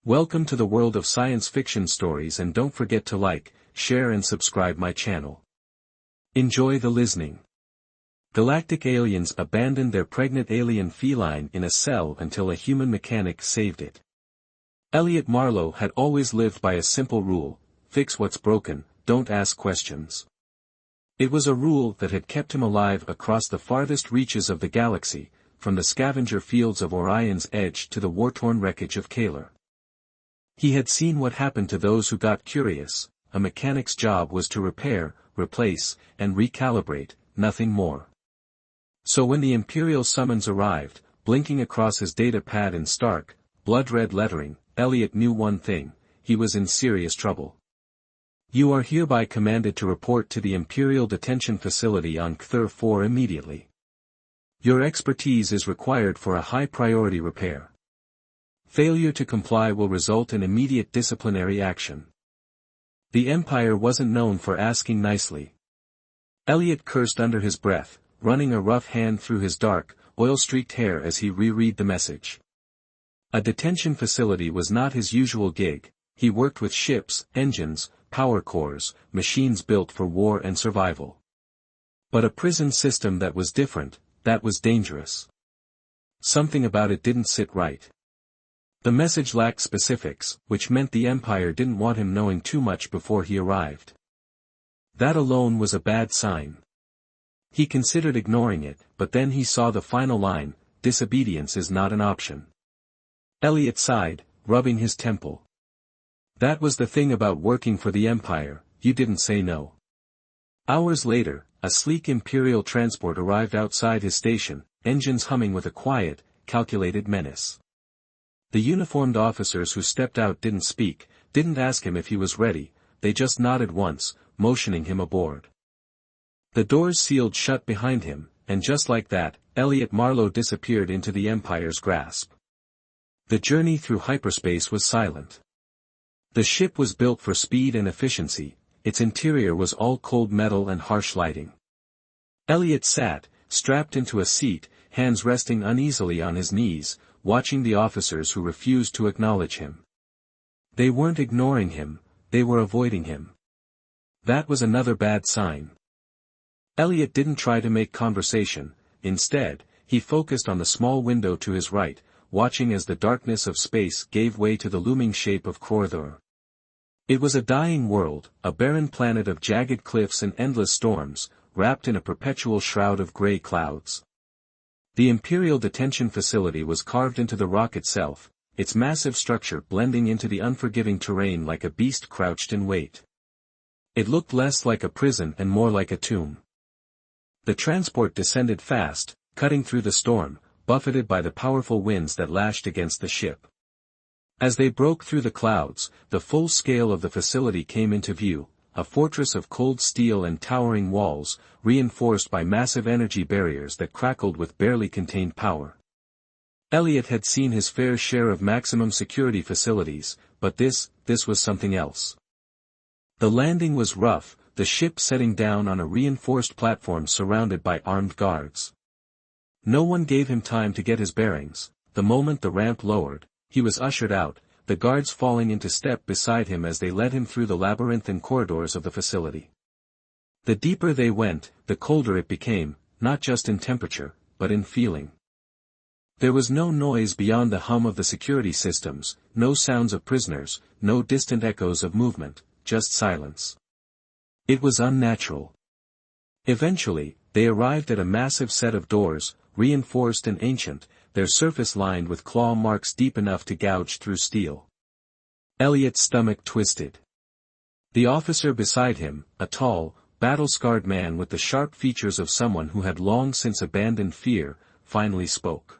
Welcome to the world of science fiction stories, and don't forget to like, share and subscribe my channel. Enjoy the listening. Galactic aliens abandoned their pregnant alien Feline in a cell until a human mechanic saved it. Elliot Marlowe had always lived by a simple rule: fix what's broken, don't ask questions. It was a rule that had kept him alive across the farthest reaches of the galaxy, from the scavenger fields of Orion's Edge to the war-torn wreckage of Kalar. He had seen what happened to those who got curious. A mechanic's job was to repair, replace, and recalibrate, nothing more. So when the Imperial summons arrived, blinking across his data pad in stark, blood-red lettering, Elliot knew one thing: he was in serious trouble. You are hereby commanded to report to the Imperial Detention Facility on Cthulhu 4 immediately. Your expertise is required for a high-priority repair. Failure to comply will result in immediate disciplinary action. The Empire wasn't known for asking nicely. Elliot cursed under his breath, running a rough hand through his dark, oil-streaked hair as he reread the message. A detention facility was not his usual gig. He worked with ships, engines, power cores, machines built for war and survival. But a prison system that was different, that was dangerous. Something about it didn't sit right. The message lacked specifics, which meant the Empire didn't want him knowing too much before he arrived. That alone was a bad sign. He considered ignoring it, but then he saw the final line: disobedience is not an option. Elliot sighed, rubbing his temple. That was the thing about working for the Empire: you didn't say no. Hours later, a sleek Imperial transport arrived outside his station, engines humming with a quiet, calculated menace. The uniformed officers who stepped out didn't speak, didn't ask him if he was ready, they just nodded once, motioning him aboard. The doors sealed shut behind him, and just like that, Elliot Marlowe disappeared into the Empire's grasp. The journey through hyperspace was silent. The ship was built for speed and efficiency. Its interior was all cold metal and harsh lighting. Elliot sat, strapped into a seat, hands resting uneasily on his knees, watching the officers who refused to acknowledge him. They weren't ignoring him, they were avoiding him. That was another bad sign. Elliot didn't try to make conversation. Instead, he focused on the small window to his right, watching as the darkness of space gave way to the looming shape of Cthulhu. It was a dying world, a barren planet of jagged cliffs and endless storms, wrapped in a perpetual shroud of gray clouds. The Imperial Detention Facility was carved into the rock itself, its massive structure blending into the unforgiving terrain like a beast crouched in wait. It looked less like a prison and more like a tomb. The transport descended fast, cutting through the storm, buffeted by the powerful winds that lashed against the ship. As they broke through the clouds, the full scale of the facility came into view, a fortress of cold steel and towering walls, reinforced by massive energy barriers that crackled with barely contained power. Elliot had seen his fair share of maximum security facilities, but this was something else. The landing was rough, the ship setting down on a reinforced platform surrounded by armed guards. No one gave him time to get his bearings. The moment the ramp lowered, he was ushered out, the guards falling into step beside him as they led him through the labyrinthine corridors of the facility. The deeper they went, the colder it became, not just in temperature, but in feeling. There was no noise beyond the hum of the security systems, no sounds of prisoners, no distant echoes of movement, just silence. It was unnatural. Eventually, they arrived at a massive set of doors, reinforced and ancient, their surface lined with claw marks deep enough to gouge through steel. Elliot's stomach twisted. The officer beside him, a tall, battle-scarred man with the sharp features of someone who had long since abandoned fear, finally spoke.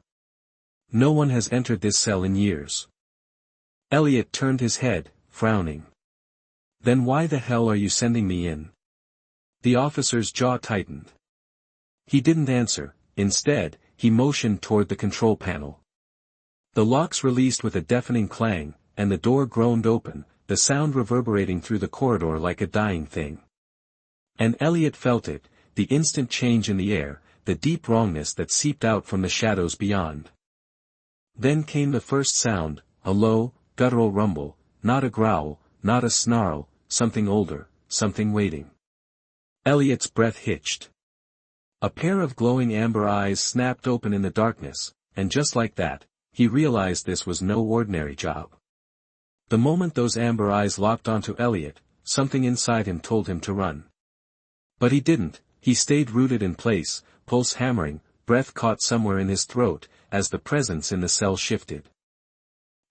No one has entered this cell in years. Elliot turned his head, frowning. Then why the hell are you sending me in? The officer's jaw tightened. He didn't answer. Instead, he motioned toward the control panel. The locks released with a deafening clang, and the door groaned open, the sound reverberating through the corridor like a dying thing. And Elliot felt it, the instant change in the air, the deep wrongness that seeped out from the shadows beyond. Then came the first sound, a low, guttural rumble, not a growl, not a snarl, something older, something waiting. Elliot's breath hitched. A pair of glowing amber eyes snapped open in the darkness, and just like that, he realized this was no ordinary job. The moment those amber eyes locked onto Elliot, something inside him told him to run. But he didn't. He stayed rooted in place, pulse hammering, breath caught somewhere in his throat, as the presence in the cell shifted.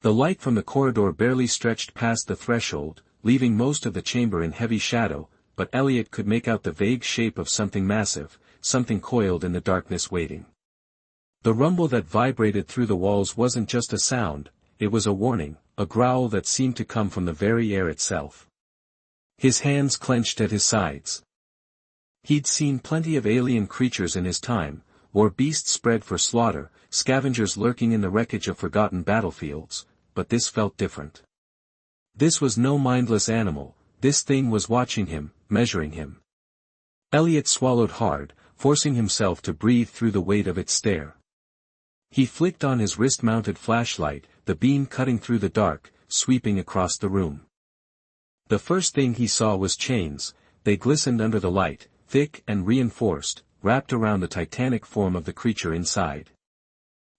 The light from the corridor barely stretched past the threshold, leaving most of the chamber in heavy shadow, but Elliot could make out the vague shape of something massive, something coiled in the darkness waiting. The rumble that vibrated through the walls wasn't just a sound, it was a warning, a growl that seemed to come from the very air itself. His hands clenched at his sides. He'd seen plenty of alien creatures in his time, war beasts spread for slaughter, scavengers lurking in the wreckage of forgotten battlefields, but this felt different. This was no mindless animal, this thing was watching him, measuring him. Elliot swallowed hard, forcing himself to breathe through the weight of its stare. He flicked on his wrist-mounted flashlight, the beam cutting through the dark, sweeping across the room. The first thing he saw was chains. They glistened under the light, thick and reinforced, wrapped around the titanic form of the creature inside.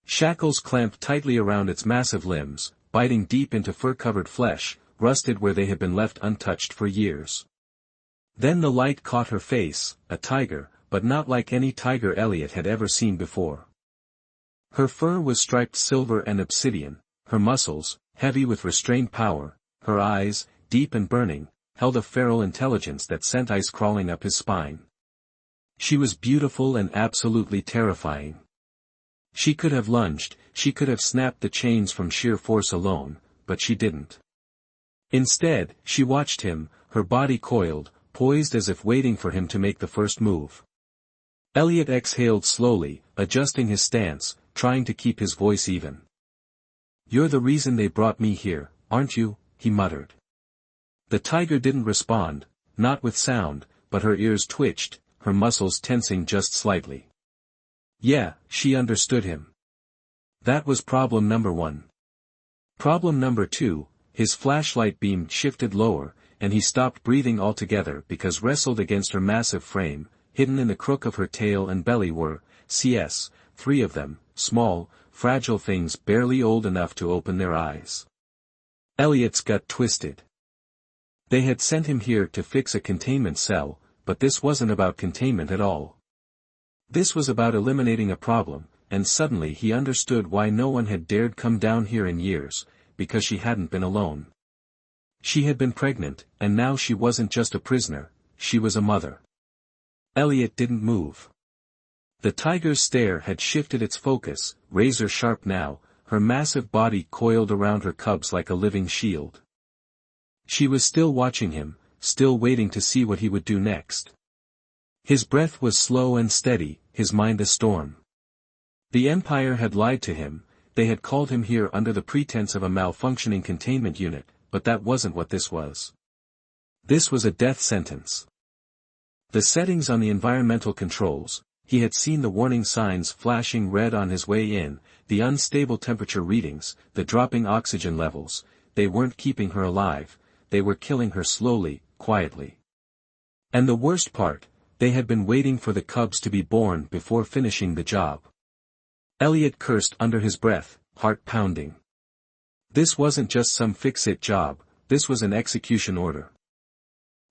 Shackles clamped tightly around its massive limbs, biting deep into fur-covered flesh, rusted where they had been left untouched for years. Then the light caught her face, a tiger, but not like any tiger Elliot had ever seen before. Her fur was striped silver and obsidian, her muscles, heavy with restrained power, her eyes, deep and burning, held a feral intelligence that sent ice crawling up his spine. She was beautiful and absolutely terrifying. She could have lunged, she could have snapped the chains from sheer force alone, but she didn't. Instead, she watched him, her body coiled, poised as if waiting for him to make the first move. Elliot exhaled slowly, adjusting his stance, trying to keep his voice even. "You're the reason they brought me here, aren't you?" he muttered. The tiger didn't respond, not with sound, but her ears twitched, her muscles tensing just slightly. Yeah, she understood him. That was problem number one. Problem number two, his flashlight beam shifted lower, and he stopped breathing altogether because wrestled against her massive frame, hidden in the crook of her tail and belly were, three of them, small, fragile things barely old enough to open their eyes. Elliot's gut twisted. They had sent him here to fix a containment cell, but this wasn't about containment at all. This was about eliminating a problem, and suddenly he understood why no one had dared come down here in years, because she hadn't been alone. She had been pregnant, and now she wasn't just a prisoner, she was a mother. Elliot didn't move. The tiger's stare had shifted its focus, razor sharp now, her massive body coiled around her cubs like a living shield. She was still watching him, still waiting to see what he would do next. His breath was slow and steady, his mind a storm. The Empire had lied to him, they had called him here under the pretense of a malfunctioning containment unit, but that wasn't what this was. This was a death sentence. The settings on the environmental controls, he had seen the warning signs flashing red on his way in, the unstable temperature readings, the dropping oxygen levels, they weren't keeping her alive, they were killing her slowly, quietly. And the worst part, they had been waiting for the cubs to be born before finishing the job. Elliot cursed under his breath, heart pounding. This wasn't just some fix-it job, this was an execution order.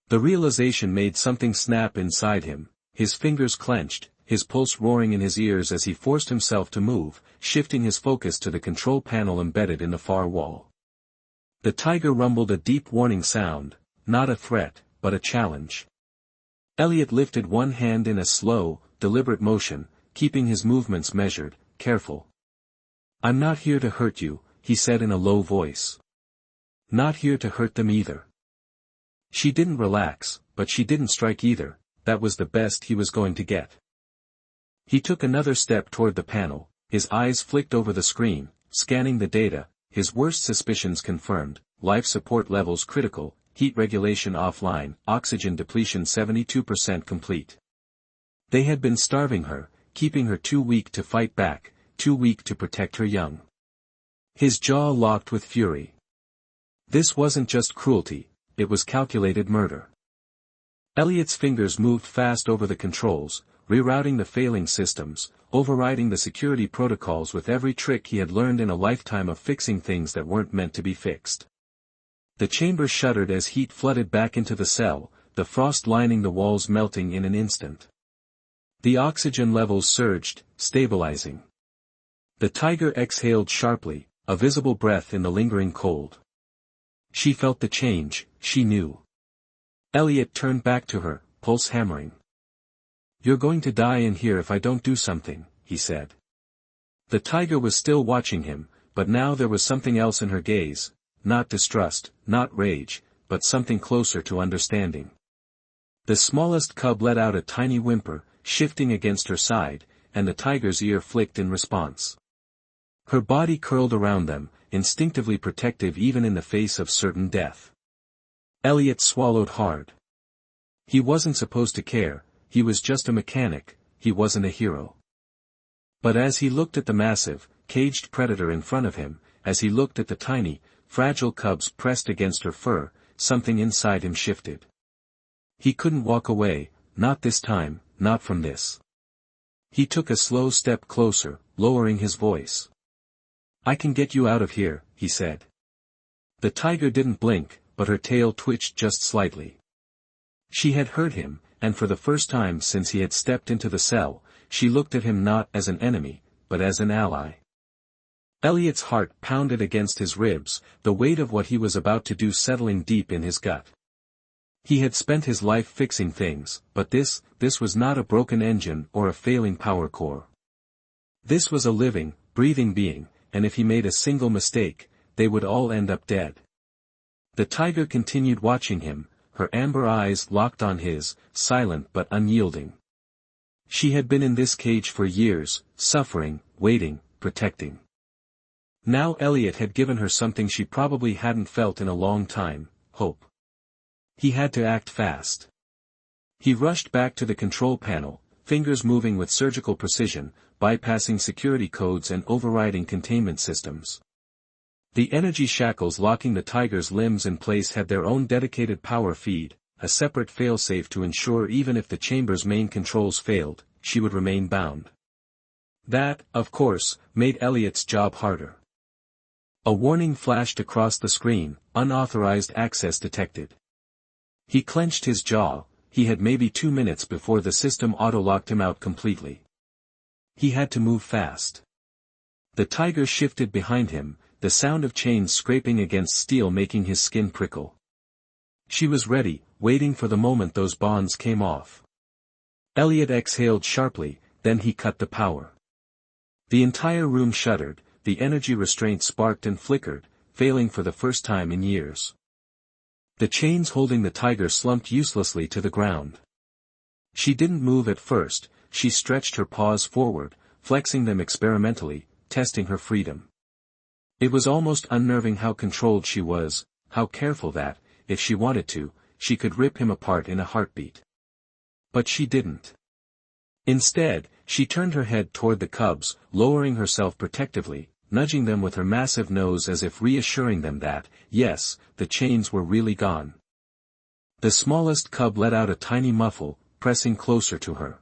The realization made something snap inside him, his fingers clenched, his pulse roaring in his ears as he forced himself to move, shifting his focus to the control panel embedded in the far wall. The tiger rumbled a deep warning sound, not a threat, but a challenge. Elliot lifted one hand in a slow, deliberate motion, keeping his movements measured, careful. "I'm not here to hurt you," he said in a low voice. "Not here to hurt them either." She didn't relax, but she didn't strike either, that was the best he was going to get. He took another step toward the panel, his eyes flicked over the screen, scanning the data, his worst suspicions confirmed, life support levels critical, heat regulation offline, oxygen depletion 72% complete. They had been starving her, keeping her too weak to fight back, too weak to protect her young. His jaw locked with fury. This wasn't just cruelty, it was calculated murder. Elliot's fingers moved fast over the controls, rerouting the failing systems, overriding the security protocols with every trick he had learned in a lifetime of fixing things that weren't meant to be fixed. The chamber shuddered as heat flooded back into the cell, the frost lining the walls melting in an instant. The oxygen levels surged, stabilizing. The tiger exhaled sharply, a visible breath in the lingering cold. She felt the change, she knew. Elliot turned back to her, pulse hammering. "You're going to die in here if I don't do something," he said. The tiger was still watching him, but now there was something else in her gaze, not distrust, not rage, but something closer to understanding. The smallest cub let out a tiny whimper, shifting against her side, and the tiger's ear flicked in response. Her body curled around them, instinctively protective even in the face of certain death. Elliot swallowed hard. He wasn't supposed to care, he was just a mechanic, he wasn't a hero. But as he looked at the massive, caged predator in front of him, as he looked at the tiny, fragile cubs pressed against her fur, something inside him shifted. He couldn't walk away, not this time, not from this. He took a slow step closer, lowering his voice. "I can get you out of here," he said. The tiger didn't blink, but her tail twitched just slightly. She had heard him, and for the first time since he had stepped into the cell, she looked at him not as an enemy, but as an ally. Elliot's heart pounded against his ribs, the weight of what he was about to do settling deep in his gut. He had spent his life fixing things, but this was not a broken engine or a failing power core. This was a living, breathing being, and if he made a single mistake, they would all end up dead. The tiger continued watching him, her amber eyes locked on his, silent but unyielding. She had been in this cage for years, suffering, waiting, protecting. Now Elliot had given her something she probably hadn't felt in a long time, hope. He had to act fast. He rushed back to the control panel, fingers moving with surgical precision, bypassing security codes and overriding containment systems. The energy shackles locking the tiger's limbs in place had their own dedicated power feed, a separate failsafe to ensure even if the chamber's main controls failed, she would remain bound. That, of course, made Elliot's job harder. A warning flashed across the screen, unauthorized access detected. He clenched his jaw, he had maybe 2 minutes before the system auto-locked him out completely. He had to move fast. The tiger shifted behind him, the sound of chains scraping against steel making his skin prickle. She was ready, waiting for the moment those bonds came off. Elliot exhaled sharply, then he cut the power. The entire room shuddered, the energy restraint sparked and flickered, failing for the first time in years. The chains holding the tiger slumped uselessly to the ground. She didn't move at first, she stretched her paws forward, flexing them experimentally, testing her freedom. It was almost unnerving how controlled she was, how careful that, if she wanted to, she could rip him apart in a heartbeat. But she didn't. Instead, she turned her head toward the cubs, lowering herself protectively, nudging them with her massive nose as if reassuring them that, yes, the chains were really gone. The smallest cub let out a tiny muffle, pressing closer to her.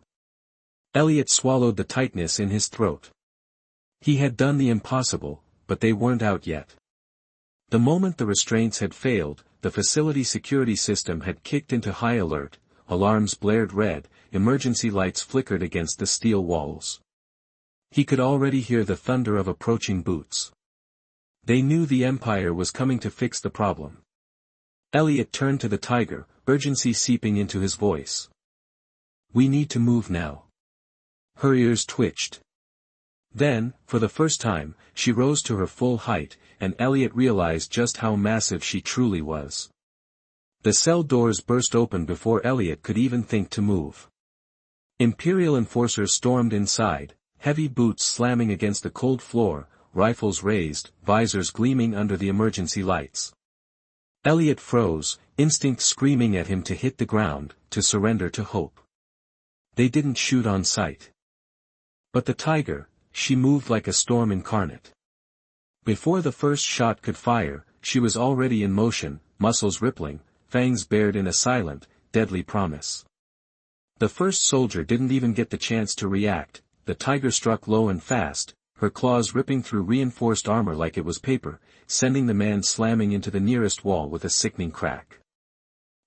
Elliot swallowed the tightness in his throat. He had done the impossible, but they weren't out yet. The moment the restraints had failed, the facility security system had kicked into high alert, alarms blared red, emergency lights flickered against the steel walls. He could already hear the thunder of approaching boots. They knew the Empire was coming to fix the problem. Elliot turned to the tiger, urgency seeping into his voice. "We need to move now." Her ears twitched. Then, for the first time, she rose to her full height, and Elliot realized just how massive she truly was. The cell doors burst open before Elliot could even think to move. Imperial enforcers stormed inside, heavy boots slamming against the cold floor, rifles raised, visors gleaming under the emergency lights. Elliot froze, instinct screaming at him to hit the ground, to surrender to hope. They didn't shoot on sight. But the tiger, she moved like a storm incarnate. Before the first shot could fire, she was already in motion, muscles rippling, fangs bared in a silent, deadly promise. The first soldier didn't even get the chance to react. The tiger struck low and fast, her claws ripping through reinforced armor like it was paper, sending the man slamming into the nearest wall with a sickening crack.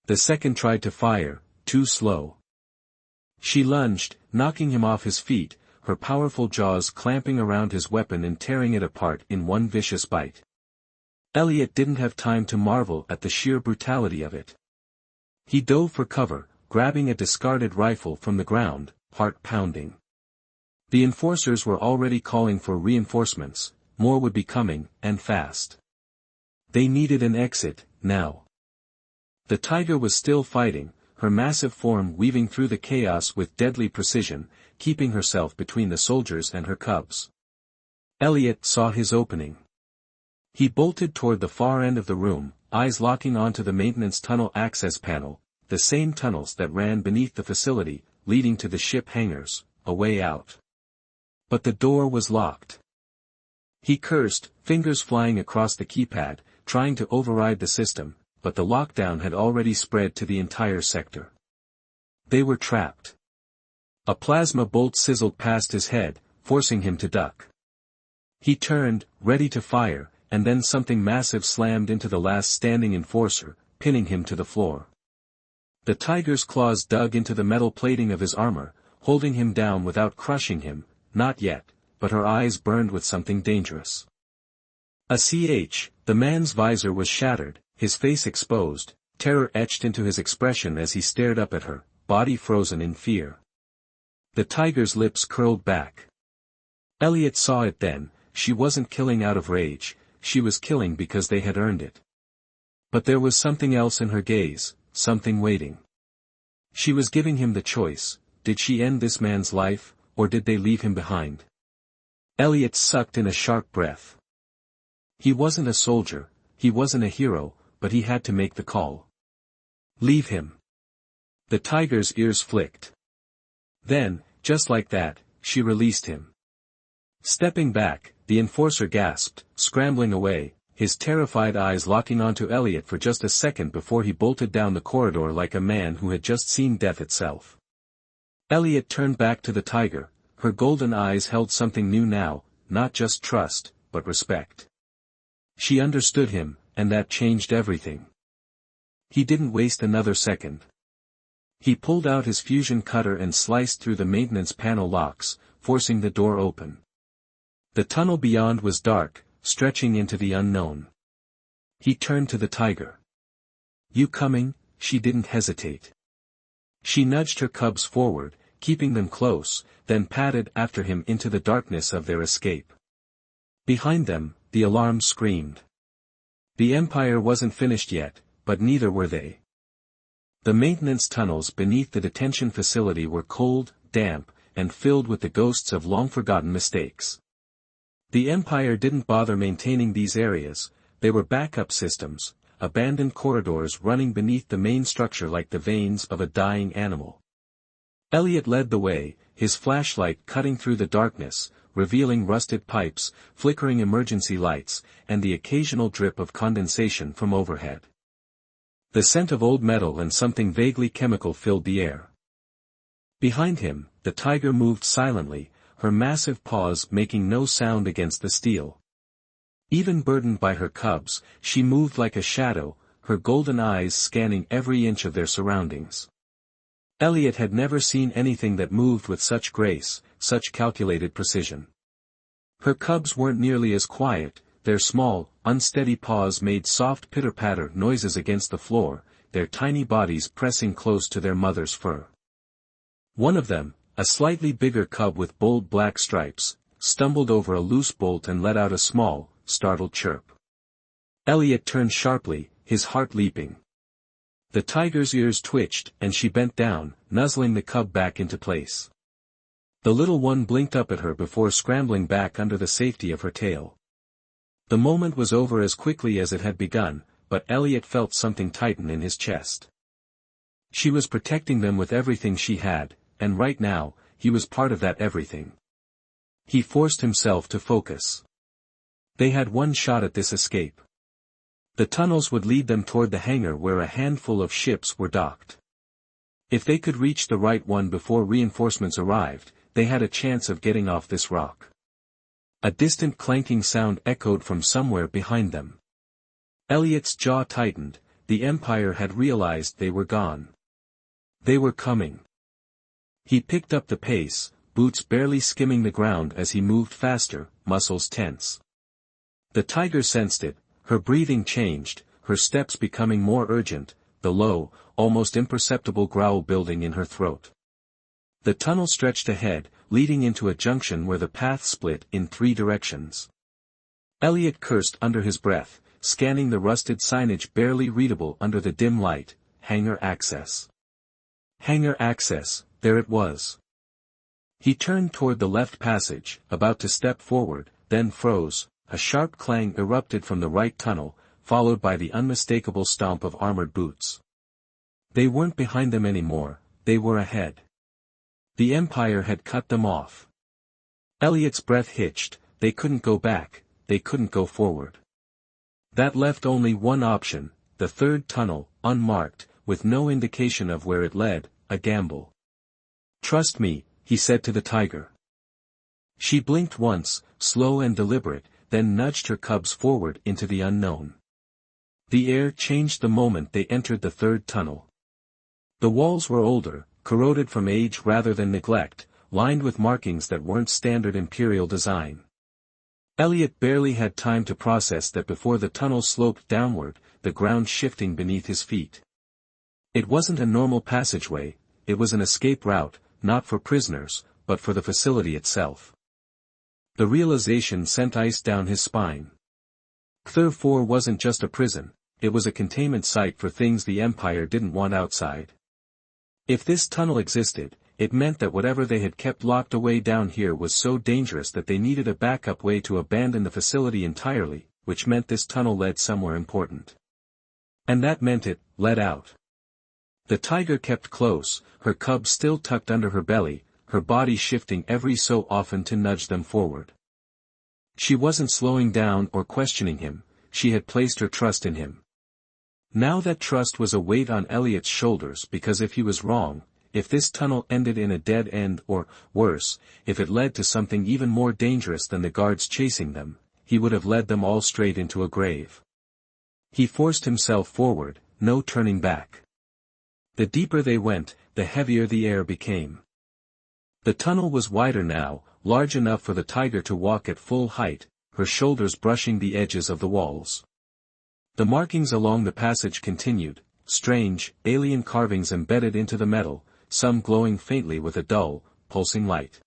The second tried to fire, too slow. She lunged, knocking him off his feet, her powerful jaws clamping around his weapon and tearing it apart in one vicious bite. Elliot didn't have time to marvel at the sheer brutality of it. He dove for cover, grabbing a discarded rifle from the ground, heart pounding. The enforcers were already calling for reinforcements, more would be coming, and fast. They needed an exit, now. The tiger was still fighting, her massive form weaving through the chaos with deadly precision, keeping herself between the soldiers and her cubs. Elliot saw his opening. He bolted toward the far end of the room, eyes locking onto the maintenance tunnel access panel, the same tunnels that ran beneath the facility, leading to the ship hangars, a way out. But the door was locked. He cursed, fingers flying across the keypad, trying to override the system, but the lockdown had already spread to the entire sector. They were trapped. A plasma bolt sizzled past his head, forcing him to duck. He turned, ready to fire, and then something massive slammed into the last standing enforcer, pinning him to the floor. The tiger's claws dug into the metal plating of his armor, holding him down without crushing him, not yet, but her eyes burned with something dangerous. The man's visor was shattered, his face exposed, terror etched into his expression as he stared up at her, body frozen in fear. The tiger's lips curled back. Elliot saw it then, she wasn't killing out of rage, she was killing because they had earned it. But there was something else in her gaze, something waiting. She was giving him the choice, did she end this man's life, or did they leave him behind? Elliot sucked in a sharp breath. He wasn't a soldier, he wasn't a hero, but he had to make the call. Leave him. The tiger's ears flicked. Then, just like that, she released him. Stepping back, the enforcer gasped, scrambling away, his terrified eyes locking onto Elliot for just a second before he bolted down the corridor like a man who had just seen death itself. Elliot turned back to the tiger, her golden eyes held something new now, not just trust, but respect. She understood him, and that changed everything. He didn't waste another second. He pulled out his fusion cutter and sliced through the maintenance panel locks, forcing the door open. The tunnel beyond was dark, stretching into the unknown. He turned to the tiger. You coming? She didn't hesitate. She nudged her cubs forward, keeping them close, then padded after him into the darkness of their escape. Behind them, the alarm screamed. The Empire wasn't finished yet, but neither were they. The maintenance tunnels beneath the detention facility were cold, damp, and filled with the ghosts of long-forgotten mistakes. The Empire didn't bother maintaining these areas, they were backup systems, abandoned corridors running beneath the main structure like the veins of a dying animal. Elliot led the way, his flashlight cutting through the darkness, revealing rusted pipes, flickering emergency lights, and the occasional drip of condensation from overhead. The scent of old metal and something vaguely chemical filled the air. Behind him, the tiger moved silently, her massive paws making no sound against the steel. Even burdened by her cubs, she moved like a shadow, her golden eyes scanning every inch of their surroundings. Elliot had never seen anything that moved with such grace, such calculated precision. Her cubs weren't nearly as quiet, their small, unsteady paws made soft pitter-patter noises against the floor, their tiny bodies pressing close to their mother's fur. One of them, a slightly bigger cub with bold black stripes, stumbled over a loose bolt and let out a small, startled chirp. Elliot turned sharply, his heart leaping. The tiger's ears twitched, and she bent down, nuzzling the cub back into place. The little one blinked up at her before scrambling back under the safety of her tail. The moment was over as quickly as it had begun, but Elliot felt something tighten in his chest. She was protecting them with everything she had, and right now, he was part of that everything. He forced himself to focus. They had one shot at this escape. The tunnels would lead them toward the hangar where a handful of ships were docked. If they could reach the right one before reinforcements arrived, they had a chance of getting off this rock. A distant clanking sound echoed from somewhere behind them. Elliot's jaw tightened. The Empire had realized they were gone. They were coming. He picked up the pace, boots barely skimming the ground as he moved faster, muscles tense. The tiger sensed it, her breathing changed, her steps becoming more urgent, the low, almost imperceptible growl building in her throat. The tunnel stretched ahead, leading into a junction where the path split in 3 directions. Elliot cursed under his breath, scanning the rusted signage barely readable under the dim light, hangar access. Hangar access, there it was. He turned toward the left passage, about to step forward, then froze. A sharp clang erupted from the right tunnel, followed by the unmistakable stomp of armored boots. They weren't behind them anymore, they were ahead. The Empire had cut them off. Elliot's breath hitched, they couldn't go back, they couldn't go forward. That left only one option, the third tunnel, unmarked, with no indication of where it led, a gamble. "Trust me," he said to the tiger. She blinked once, slow and deliberate, then nudged her cubs forward into the unknown. The air changed the moment they entered the third tunnel. The walls were older, corroded from age rather than neglect, lined with markings that weren't standard Imperial design. Elliot barely had time to process that before the tunnel sloped downward, the ground shifting beneath his feet. It wasn't a normal passageway, it was an escape route, not for prisoners, but for the facility itself. The realization sent ice down his spine. Cthulhu 4 wasn't just a prison, it was a containment site for things the Empire didn't want outside. If this tunnel existed, it meant that whatever they had kept locked away down here was so dangerous that they needed a backup way to abandon the facility entirely, which meant this tunnel led somewhere important. And that meant it led out. The tiger kept close, her cubs still tucked under her belly, her body shifting every so often to nudge them forward. She wasn't slowing down or questioning him, she had placed her trust in him. Now that trust was a weight on Elliot's shoulders because if he was wrong, if this tunnel ended in a dead end or, worse, if it led to something even more dangerous than the guards chasing them, he would have led them all straight into a grave. He forced himself forward, no turning back. The deeper they went, the heavier the air became. The tunnel was wider now, large enough for the tiger to walk at full height, her shoulders brushing the edges of the walls. The markings along the passage continued, strange, alien carvings embedded into the metal, some glowing faintly with a dull, pulsing light.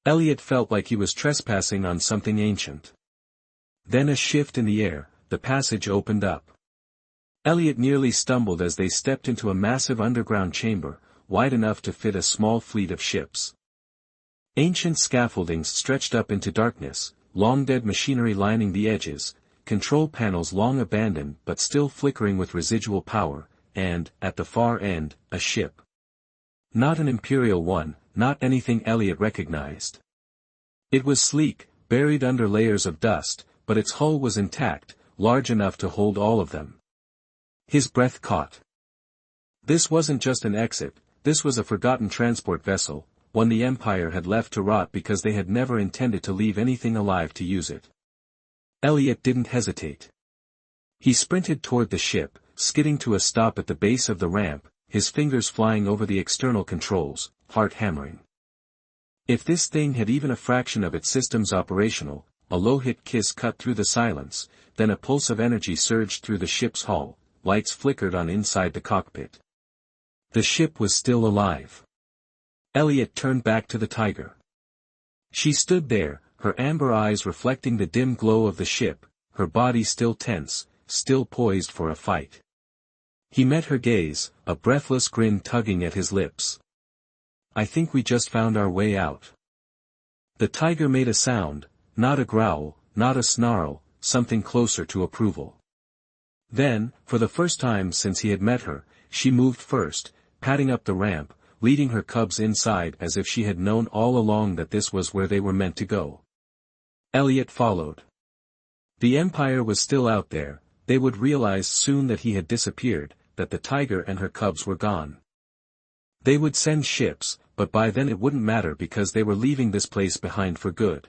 Elliot felt like he was trespassing on something ancient. Then a shift in the air, the passage opened up. Elliot nearly stumbled as they stepped into a massive underground chamber, wide enough to fit a small fleet of ships. Ancient scaffoldings stretched up into darkness, long-dead machinery lining the edges, control panels long abandoned but still flickering with residual power, and, at the far end, a ship. Not an Imperial one, not anything Elliot recognized. It was sleek, buried under layers of dust, but its hull was intact, large enough to hold all of them. His breath caught. This wasn't just an exit, this was a forgotten transport vessel, one the Empire had left to rot because they had never intended to leave anything alive to use it. Elliot didn't hesitate. He sprinted toward the ship, skidding to a stop at the base of the ramp, his fingers flying over the external controls, heart hammering. If this thing had even a fraction of its systems operational, a low-hit kiss cut through the silence, then a pulse of energy surged through the ship's hull, lights flickered on inside the cockpit. The ship was still alive. Elliot turned back to the tiger. She stood there, her amber eyes reflecting the dim glow of the ship, her body still tense, still poised for a fight. He met her gaze, a breathless grin tugging at his lips. "I think we just found our way out." The tiger made a sound, not a growl, not a snarl, something closer to approval. Then, for the first time since he had met her, she moved first, padding up the ramp, leading her cubs inside as if she had known all along that this was where they were meant to go. Elliot followed. The Empire was still out there, they would realize soon that he had disappeared, that the tiger and her cubs were gone. They would send ships, but by then it wouldn't matter because they were leaving this place behind for good.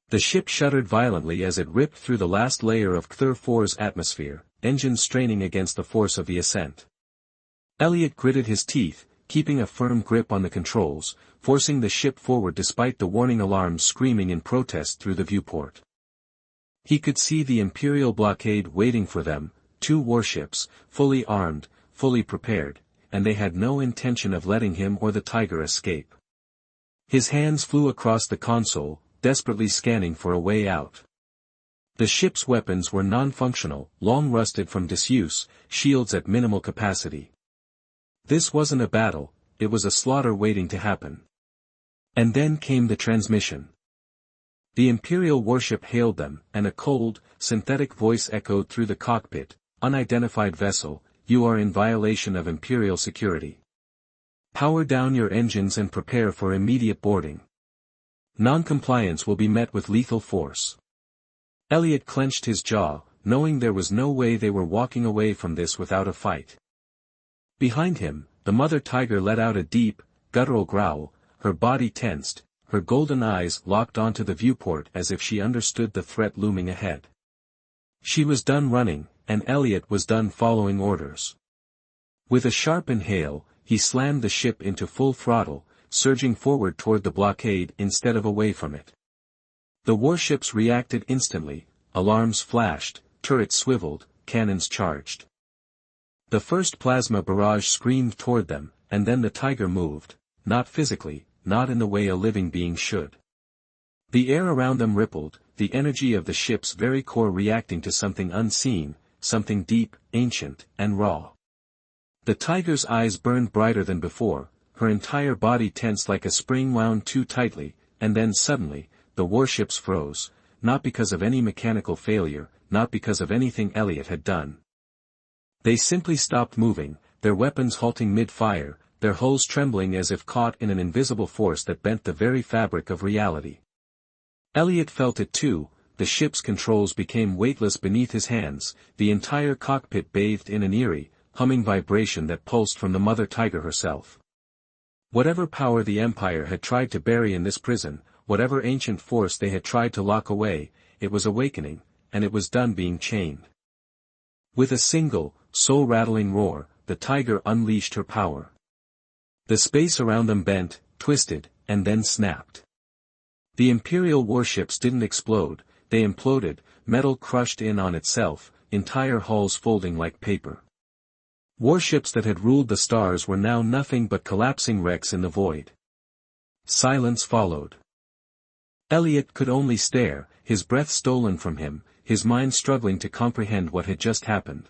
The ship shuddered violently as it ripped through the last layer of Cthulhu-4's atmosphere, engines straining against the force of the ascent. Elliot gritted his teeth, keeping a firm grip on the controls, forcing the ship forward despite the warning alarms screaming in protest through the viewport. He could see the Imperial blockade waiting for them, 2 warships, fully armed, fully prepared, and they had no intention of letting him or the tiger escape. His hands flew across the console, desperately scanning for a way out. The ship's weapons were non-functional, long rusted from disuse, shields at minimal capacity. This wasn't a battle, it was a slaughter waiting to happen. And then came the transmission. The Imperial warship hailed them, and a cold, synthetic voice echoed through the cockpit, "Unidentified vessel, you are in violation of Imperial security. Power down your engines and prepare for immediate boarding. Non-compliance will be met with lethal force." Elliot clenched his jaw, knowing there was no way they were walking away from this without a fight. Behind him, the mother tiger let out a deep, guttural growl, her body tensed, her golden eyes locked onto the viewport as if she understood the threat looming ahead. She was done running, and Elliot was done following orders. With a sharp inhale, he slammed the ship into full throttle, surging forward toward the blockade instead of away from it. The warships reacted instantly, alarms flashed, turrets swiveled, cannons charged. The first plasma barrage screamed toward them, and then the tiger moved, not physically, not in the way a living being should. The air around them rippled, the energy of the ship's very core reacting to something unseen, something deep, ancient, and raw. The tiger's eyes burned brighter than before, her entire body tensed like a spring wound too tightly, and then suddenly, the warships froze, not because of any mechanical failure, not because of anything Elliot had done. They simply stopped moving, their weapons halting mid-fire, their hulls trembling as if caught in an invisible force that bent the very fabric of reality. Elliot felt it too, the ship's controls became weightless beneath his hands, the entire cockpit bathed in an eerie, humming vibration that pulsed from the mother tiger herself. Whatever power the Empire had tried to bury in this prison, whatever ancient force they had tried to lock away, it was awakening, and it was done being chained. With a single, soul-rattling roar, the tiger unleashed her power. The space around them bent, twisted, and then snapped. The Imperial warships didn't explode, they imploded, metal crushed in on itself, entire hulls folding like paper. Warships that had ruled the stars were now nothing but collapsing wrecks in the void. Silence followed. Elliot could only stare, his breath stolen from him, his mind struggling to comprehend what had just happened.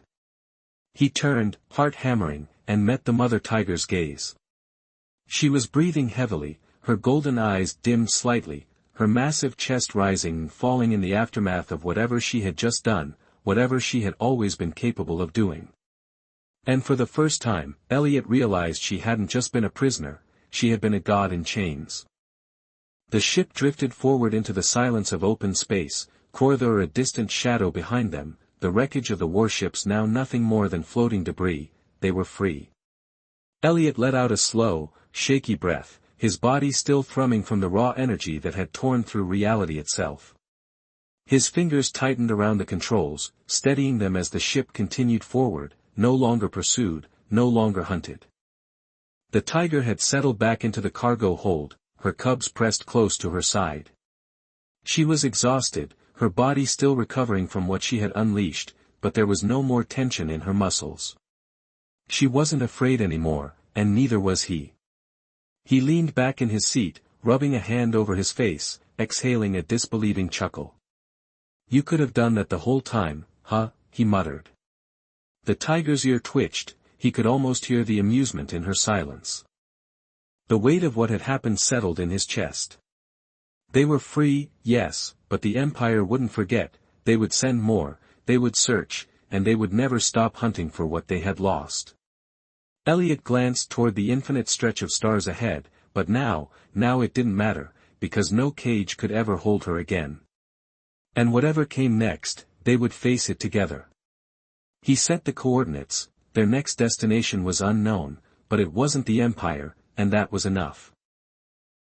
He turned, heart hammering, and met the mother tiger's gaze. She was breathing heavily, her golden eyes dimmed slightly, her massive chest rising and falling in the aftermath of whatever she had just done, whatever she had always been capable of doing. And for the first time, Elliot realized she hadn't just been a prisoner, she had been a god in chains. The ship drifted forward into the silence of open space, Korthor a distant shadow behind them, the wreckage of the warships now nothing more than floating debris. They were free. Elliot let out a slow, shaky breath, his body still thrumming from the raw energy that had torn through reality itself. His fingers tightened around the controls, steadying them as the ship continued forward, no longer pursued, no longer hunted. The tiger had settled back into the cargo hold, her cubs pressed close to her side. She was exhausted, her body still recovering from what she had unleashed, but there was no more tension in her muscles. She wasn't afraid anymore, and neither was he. He leaned back in his seat, rubbing a hand over his face, exhaling a disbelieving chuckle. "You could have done that the whole time, huh?" he muttered. The tiger's ear twitched, he could almost hear the amusement in her silence. The weight of what had happened settled in his chest. They were free, yes, but the Empire wouldn't forget, they would send more, they would search, and they would never stop hunting for what they had lost. Elliot glanced toward the infinite stretch of stars ahead, but now it didn't matter, because no cage could ever hold her again. And whatever came next, they would face it together. He set the coordinates, their next destination was unknown, but it wasn't the Empire, and that was enough.